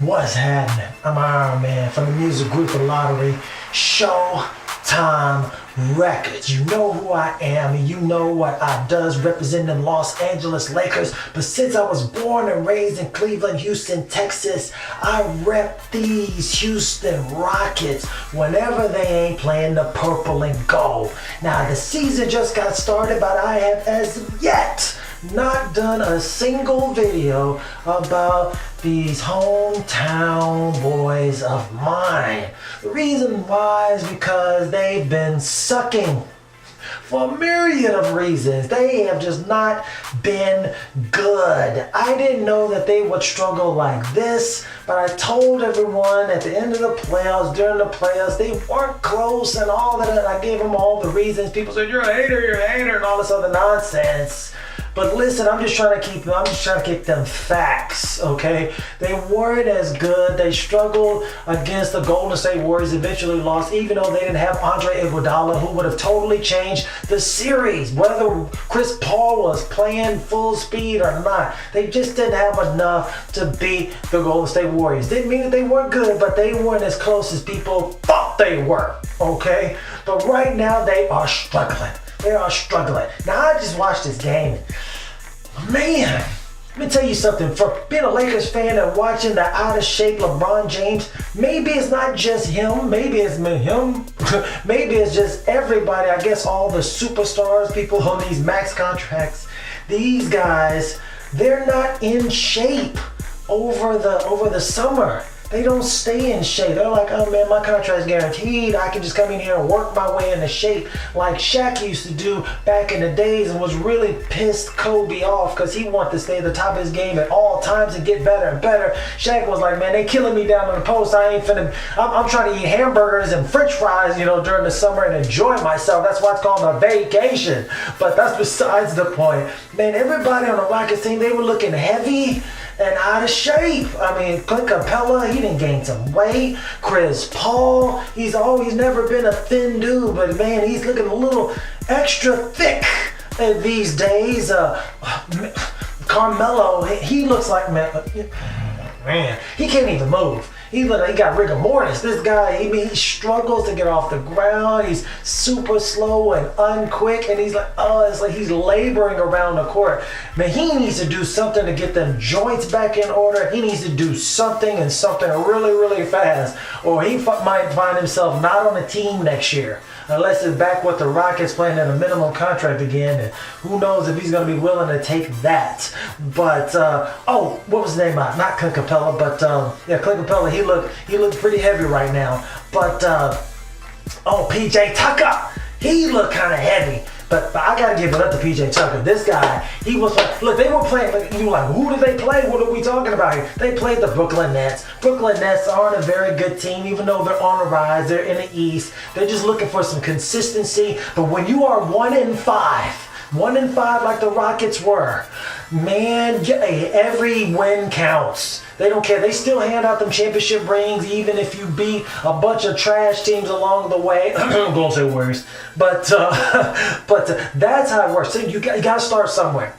What's happening? I'm Ironman from the music group theLottory. Showtime Records. You know who I am and you know what I does representing Los Angeles Lakers. But since I was born and raised in Cleveland, Houston, Texas, I rep these Houston Rockets whenever they ain't playing the purple and gold. Now the season just got started, but I have as of yet not done a single video about these hometown boys of mine. The reason why is because they've been sucking for a myriad of reasons. They have just not been good. I didn't know that they would struggle like this, but I told everyone at the end of the playoffs, during the playoffs, they weren't close and all that. I gave them all the reasons. People said, you're a hater, and all this other nonsense. But listen, I'm just trying to keep them facts, okay? They weren't as good. They struggled against the Golden State Warriors, eventually lost, even though they didn't have Andre Iguodala, who would have totally changed the series, whether Chris Paul was playing full speed or not. They just didn't have enough to beat the Golden State Warriors. Didn't mean that they weren't good, but they weren't as close as people thought they were, okay? But right now, they are struggling. They are struggling. Now, I just watched this game. Man, let me tell you something. For being a Lakers fan and watching the out-of-shape LeBron James, maybe it's not just him. Maybe it's him. Maybe it's just everybody. I guess all the superstars, people on these max contracts. These guys, they're not in shape over the summer. They don't stay in shape. They're like, oh man, my contract's guaranteed. I can just come in here and work my way into shape like Shaq used to do back in the days and was really pissed Kobe off because he wanted to stay at the top of his game at all times and get better and better. Shaq was like, man, they killing me down on the post. I'm trying to eat hamburgers and french fries, during the summer and enjoy myself. That's why it's called a vacation. But that's besides the point. Man, everybody on the Rockets team, they were looking heavy and out of shape. I mean, Clint Capela, he didn't gain some weight. Chris Paul, he's never been a thin dude, but man, he's looking a little extra thick these days. Carmelo, he looks like, man, he can't even move. He got rigor mortis. This guy, he struggles to get off the ground. He's super slow and unquick, and he's like, it's like he's laboring around the court. Man, he needs to do something to get them joints back in order. He needs to do something really, really fast, or he might find himself not on a team next year. Unless it's back with the Rockets playing at a minimum contract again, and who knows if he's going to be willing to take that. But what was his name? Not Clint Capela, but Clint Capela. He looked pretty heavy right now. But PJ Tucker, he looked kind of heavy. But I gotta give it up to PJ Tucker. This guy, he was like, look, they were playing, you were like, who did they play? What are we talking about here? They played the Brooklyn Nets. Brooklyn Nets aren't a very good team, even though they're on the rise. They're in the East. They're just looking for some consistency. But when you are 1-5 like the Rockets were, man, every win counts. They don't care. They still hand out them championship rings even if you beat a bunch of trash teams along the way. Golden State Warriors. But that's how it works. So you got to start somewhere.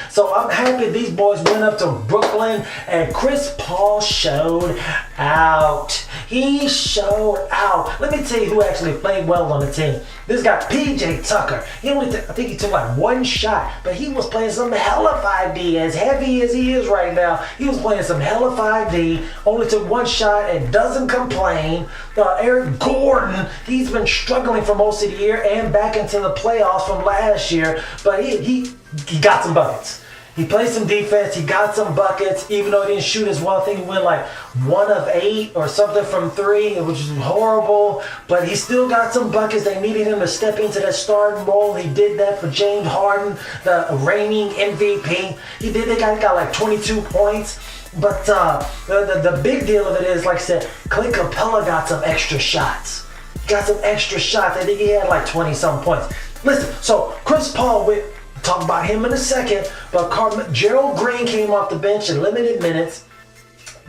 So I'm happy these boys went up to Brooklyn and Chris Paul showed out. He showed out. Let me tell you who actually played well on the team. This guy, PJ Tucker. I think he took like one shot, but he was playing some hella 5D. As heavy as he is right now, he was playing some hella 5D, only took one shot and doesn't complain. Eric Gordon, he's been struggling for most of the year and back into the playoffs from last year, but he got some buckets. He played some defense, he got some buckets, even though he didn't shoot as well. I think he went like 1 of 8 or something from 3, which is horrible, but he still got some buckets. They needed him to step into that starting role. He did that for James Harden, the reigning MVP. They got like 22 points. But the big deal of it is, like I said, Clint Capela got some extra shots. I think he had like 20-some points. Listen, so Chris Paul, we'll talk about him in a second, but Gerald Green came off the bench in limited minutes.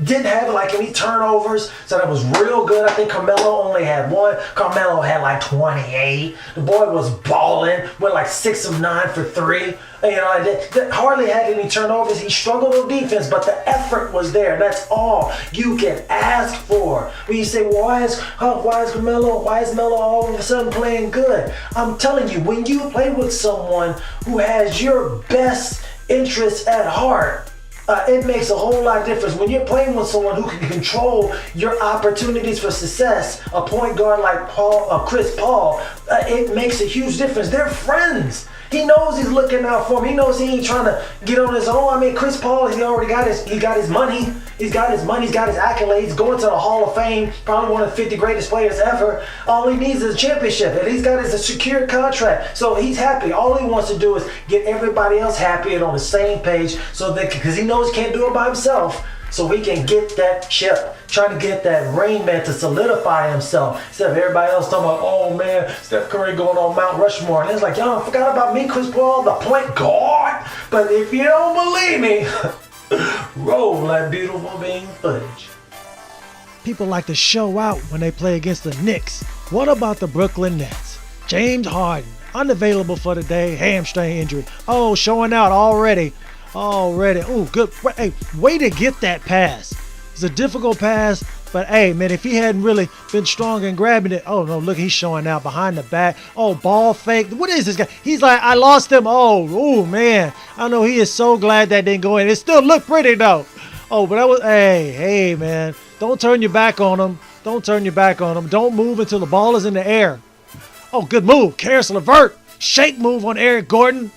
Didn't have like any turnovers, so that was real good. I think Carmelo only had one. Carmelo had like 28. The boy was balling, went like 6 of 9 for 3. Hardly had any turnovers. He struggled on defense, but the effort was there. That's all you can ask for. When you say, well, why is Melo all of a sudden playing good? I'm telling you, when you play with someone who has your best interests at heart, it makes a whole lot of difference. When you're playing with someone who can control your opportunities for success, a point guard like Chris Paul, it makes a huge difference. They're friends. He knows he's looking out for him. He knows he ain't trying to get on his own. I mean, Chris Paul, he got his money. He's got his accolades, going to the Hall of Fame, probably one of the 50 greatest players ever. All he needs is a championship, and he's got a secure contract. So he's happy. All he wants to do is get everybody else happy and on the same page, because he knows he can't do it by himself. So he can get that chip, trying to get that ring, man, to solidify himself. Instead of everybody else talking about, oh man, Steph Curry going on Mount Rushmore. And it's like, y'all forgot about me, Chris Paul, the point guard. But if you don't believe me, roll that beautiful beam footage. People like to show out when they play against the Knicks. What about the Brooklyn Nets? James Harden, unavailable for the day, hamstring injury. Oh, showing out already. Oh, good. Hey, way to get that pass. It's a difficult pass, but hey, man, if he hadn't really been strong in grabbing it, oh no, look, he's showing out behind the back. Oh, ball fake. What is this guy? He's like, I lost him. Oh, man. I know he is so glad that didn't go in. It still looked pretty though. Oh, but that was, hey, man, don't turn your back on him. Don't move until the ball is in the air. Oh, good move. Karis LeVert. Shake move on Eric Gordon.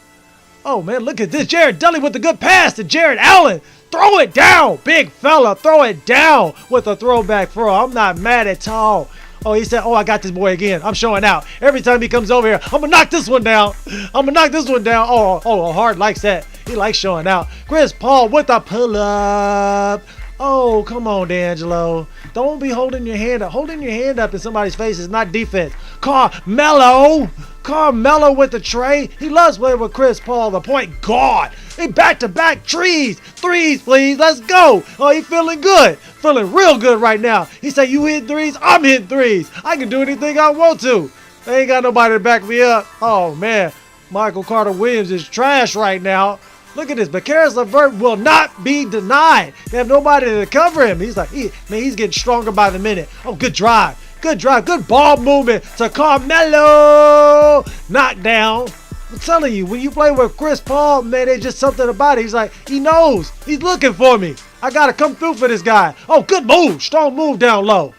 Oh, man, look at this. Jared Dudley with the good pass to Jared Allen. Throw it down. Big fella, throw it down with a throwback throw. I'm not mad at all. Oh, he said, I got this boy again. I'm showing out. Every time he comes over here, I'm going to knock this one down. Oh, Hard likes that. He likes showing out. Chris Paul with the pull-up. Oh, come on, D'Angelo. Don't be holding your hand up. Holding your hand up in somebody's face is not defense. Carmelo with the tray. He loves playing with Chris Paul, the point guard. Hey, back-to-back threes, please. Let's go. Oh, he feeling good. Feeling real good right now. He said, you hit threes? I'm hitting threes. I can do anything I want to. They ain't got nobody to back me up. Oh, man. Michael Carter-Williams is trash right now. Look at this. But Karis LeVert will not be denied. They have nobody to cover him. He's like, he's getting stronger by the minute. Oh, good drive. Good ball movement to Carmelo. Knockdown. I'm telling you, when you play with Chris Paul, man, there's just something about it. He's like, he knows. He's looking for me. I got to come through for this guy. Oh, good move. Strong move down low.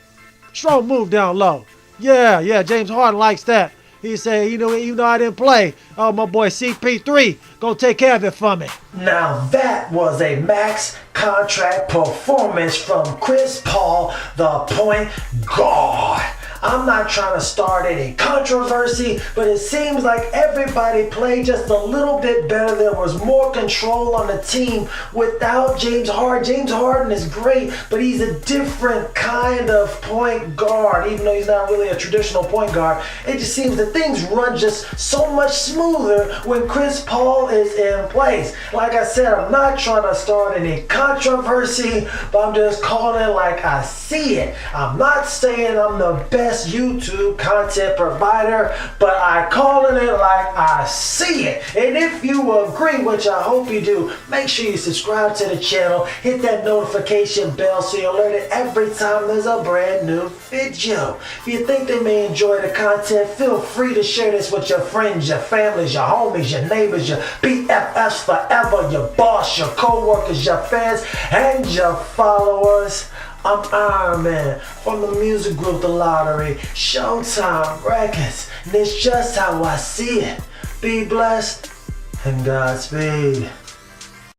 Yeah, James Harden likes that. He said, even though I didn't play, oh, my boy CP3 gonna take care of it for me. Now that was a max contract performance from Chris Paul, the point guard. I'm not trying to start any controversy, but it seems like everybody played just a little bit better. There was more control on the team without James Harden. James Harden is great, but he's a different kind of point guard, even though he's not really a traditional point guard. It just seems that things run just so much smoother when Chris Paul is in place. Like I said, I'm not trying to start any controversy, but I'm just calling it like I see it. I'm not saying I'm the best YouTube content provider, but I calling it like I see it. And if you agree, which I hope you do, make sure you subscribe to the channel, hit that notification bell so you're alerted every time there's a brand new video. If you think they may enjoy the content, feel free to share this with your friends, your families, your homies, your neighbors, your BFFs forever, your boss, your co-workers, your fans, and your followers. I'm Ironman from the music group theLottory, Showtime Records, and it's just how I see it. Be blessed and Godspeed.